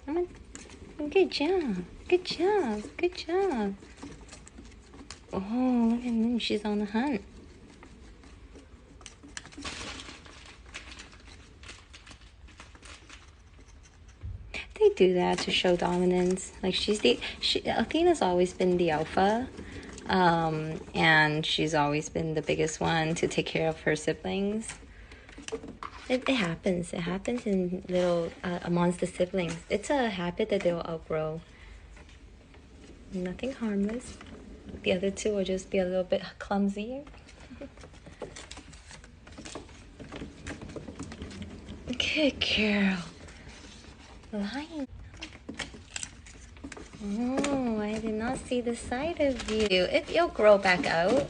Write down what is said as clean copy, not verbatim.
Come on. Good job. Good job. Good job. Oh, look at them. She's on the hunt. They do that to show dominance. Like Athena's always been the alpha, and she's always been the biggest one to take care of her siblings. It happens. It happens in little amongst the siblings. It's a habit that they'll outgrow. Nothing harmless. The other two will just be a little bit clumsy. Good girl. Lying. Oh, I did not see the side of you. You'll grow back out.